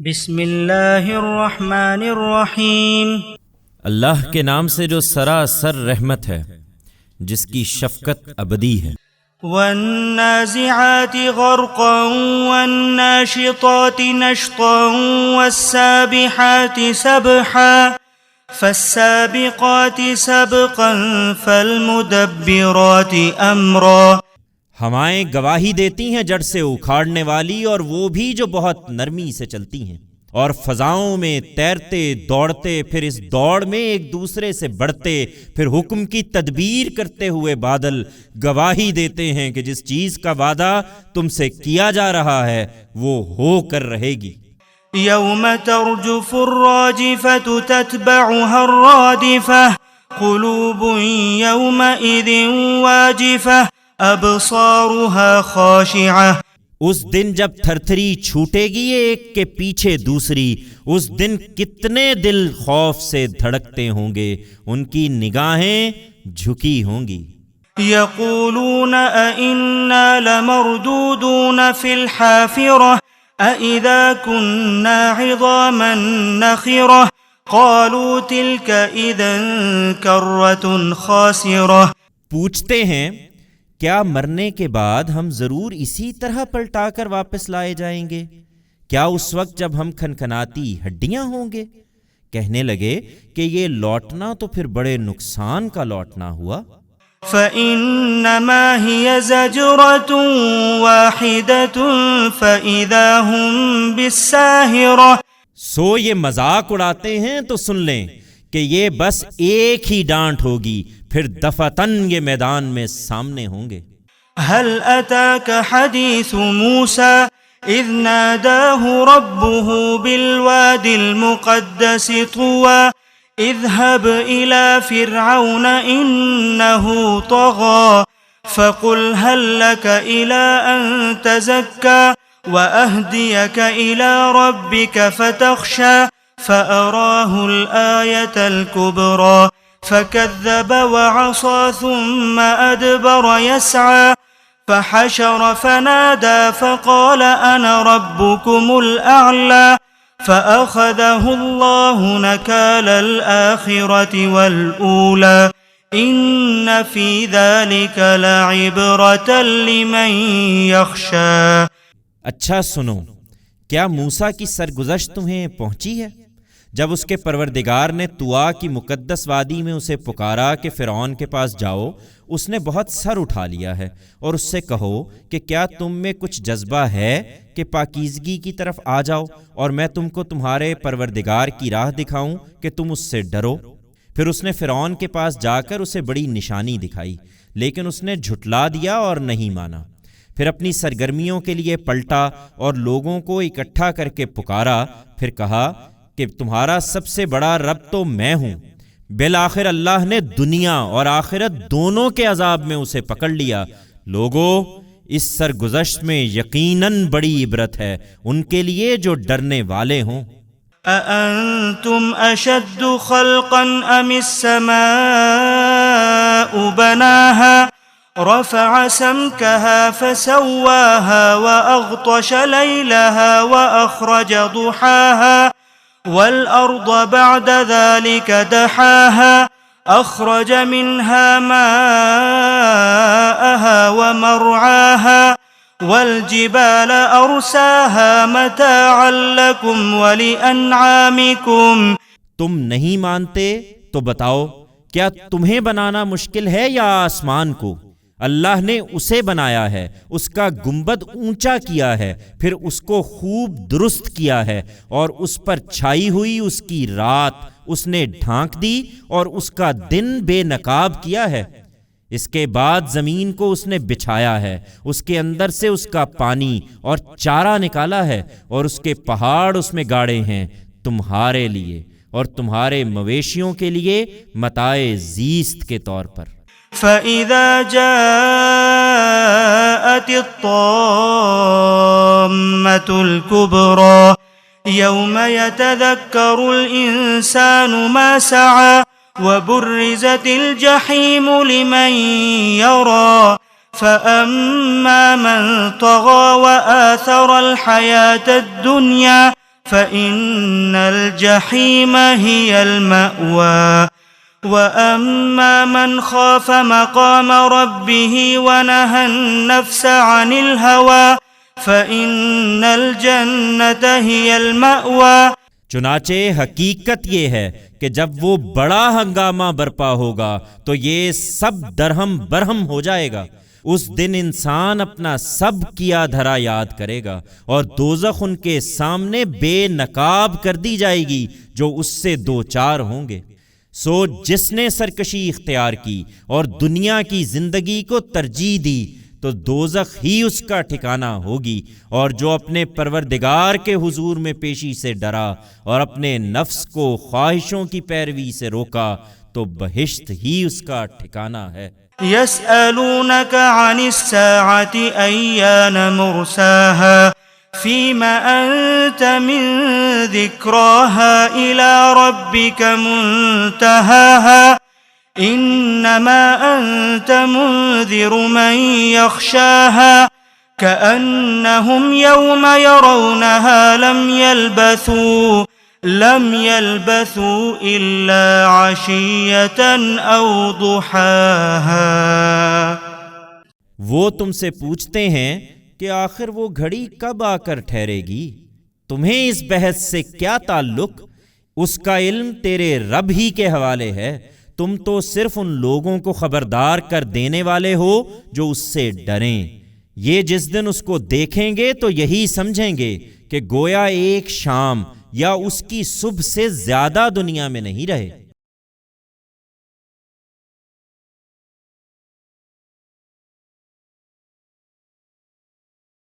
بسم اللہ الرحمن الرحیم۔ اللہ کے نام سے جو سراسر رحمت ہے، جس کی شفقت ابدی ہے۔ والنازعات غرقا والناشطات نشطا والسابحات سبحا فالسابقات سبقا فالمدبرات امرا۔ ہوائیں گواہی دیتی ہیں جڑ سے اکھاڑنے والی، اور وہ بھی جو بہت نرمی سے چلتی ہیں، اور فضاؤں میں تیرتے دوڑتے، پھر اس دوڑ میں ایک دوسرے سے بڑھتے، پھر حکم کی تدبیر کرتے ہوئے بادل گواہی دیتے ہیں کہ جس چیز کا وعدہ تم سے کیا جا رہا ہے وہ ہو کر رہے گی۔ یوم ترجف الراجفة تتبعها الرادفة قلوب یومئذ واجفة ابصارها خاشعة۔ اس دن جب تھرتھری چھوٹے گی ایک کے پیچھے دوسری، اس دن کتنے دل خوف سے دھڑکتے ہوں گے، ان کی نگاہیں جھکی ہوں گی۔ یقولون ائنا لمردودون فی الحافرة أَإِذَا كُنَّا عِظَامًا نَخِرَةً قَالُوا تِلْكَ إِذًا كَرَّةٌ خَاسِرَةٌ۔ پوچھتے ہیں کیا مرنے کے بعد ہم ضرور اسی طرح پلٹا کر واپس لائے جائیں گے؟ کیا اس وقت جب ہم کھنکھناتی ہڈیاں ہوں گے؟ کہنے لگے کہ یہ لوٹنا تو پھر بڑے نقصان کا لوٹنا ہوا۔ فَإِنَّمَا هِيَ زَجْرَةٌ وَاحِدَةٌ فَإِذَا هُمْ بِالسَّاهِرَةِ۔ سو یہ مذاق اڑاتے ہیں تو سن لیں کہ یہ بس ایک ہی ڈانٹ ہوگی، پھر دفعتاً یہ میدان میں سامنے ہوں گے۔ هل أتاك حديث موسى إذ ناداه ربه بالواد المقدس طوى اذهب إلى فرعون إنه طغى فقل هل لك إلى أن تزكى وأهديك إلى ربك فتخشى فأراه الآية الكبرى فكذب وعصى ثم أدبر يسعى فحشر فنادى فقال أنا ربكم الأعلى فأخذه الله نكال الآخرة والأولى إن في ذلك لعبرة لمن يخشى۔ اچھا سنو، کیا موسیٰ کی سرگزشت تمہیں پہنچی ہے جب اس کے پروردگار نے طوا کی مقدس وادی میں اسے پکارا کہ فرعون کے پاس جاؤ؟ اس نے بہت سر اٹھا لیا ہے، اور اس سے کہو کہ کیا تم میں کچھ جذبہ ہے کہ پاکیزگی کی طرف آ جاؤ، اور میں تم کو تمہارے پروردگار کی راہ دکھاؤں کہ تم اس سے ڈرو۔ پھر اس نے فرعون کے پاس جا کر اسے بڑی نشانی دکھائی، لیکن اس نے جھٹلا دیا اور نہیں مانا۔ پھر اپنی سرگرمیوں کے لیے پلٹا اور لوگوں کو اکٹھا کر کے پکارا، پھر کہا کہ تمہارا سب سے بڑا رب تو میں ہوں۔ بالآخر اللہ نے دنیا اور آخرت دونوں کے عذاب میں اسے پکڑ لیا۔ لوگو، اس سرگزشت میں یقیناً بڑی عبرت ہے ان کے لیے جو ڈرنے والے ہوں۔ أأنتم أشد خلقا أم السماء بناها رفع سمكها فسواها وأغطش ليلها وأخرج ضحاها والأرض بعد ذلك دحاها أخرج منها ماءها ومرعاها والجبال أرساها متاعا لكم ولأنعامكم۔ تم نہیں مانتے تو بتاؤ، کیا تمہیں بنانا مشکل ہے یا آسمان کو؟ اللہ نے اسے بنایا ہے، اس کا گنبد اونچا کیا ہے، پھر اس کو خوب درست کیا ہے، اور اس پر چھائی ہوئی اس کی رات اس نے ڈھانک دی، اور اس کا دن بے نقاب کیا ہے۔ اس کے بعد زمین کو اس نے بچھایا ہے، اس کے اندر سے اس کا پانی اور چارہ نکالا ہے، اور اس کے پہاڑ اس میں گاڑے ہیں تمہارے لیے اور تمہارے مویشیوں کے لیے متاع زیست کے طور پر۔ فَإِذَا جَاءَتِ الطَّامَّةُ الْكُبْرَى يَوْمَ يَتَذَكَّرُ الْإِنسَانُ مَا سَعَى وَبُرِّزَتِ الْجَحِيمُ لِمَنْ يَرَى فَأَمَّا مَنْ طَغَى وَآثَرَ الْحَيَاةَ الدُّنْيَا فإن الجحيم هي المأوى وأما من خاف مقام ربه ونهى النفس عن الهوى فإن الجنة هي المأوى۔ چنانچہ حقیقت یہ ہے کہ جب وہ بڑا ہنگامہ برپا ہوگا تو یہ سب درہم برہم ہو جائے گا۔ اس دن انسان اپنا سب کیا دھرا یاد کرے گا اور دوزخ ان کے سامنے بے نقاب کر دی جائے گی جو اس سے دو چار ہوں گے۔ سو جس نے سرکشی اختیار کی اور دنیا کی زندگی کو ترجیح دی تو دوزخ ہی اس کا ٹھکانہ ہوگی، اور جو اپنے پروردگار کے حضور میں پیشی سے ڈرا اور اپنے نفس کو خواہشوں کی پیروی سے روکا تو بہشت ہی اس کا ٹھکانہ ہے۔ يسألونك عن الساعة أيان مرساها فيما أنت من ذكراها إلى ربك منتهاها إنما أنت منذر من يخشاها كأنهم يوم يرونها لم يلبثوا إلا عشية أو ضحاها۔ وہ تم سے پوچھتے ہیں کہ آخر وہ گھڑی کب آ کر ٹھہرے گی؟ تمہیں اس بحث سے کیا تعلق؟ اس کا علم تیرے رب ہی کے حوالے ہے، تم تو صرف ان لوگوں کو خبردار کر دینے والے ہو جو اس سے ڈریں۔ یہ جس دن اس کو دیکھیں گے تو یہی سمجھیں گے کہ گویا ایک شام یا اس کی صبح سے زیادہ دنیا میں نہیں رہے۔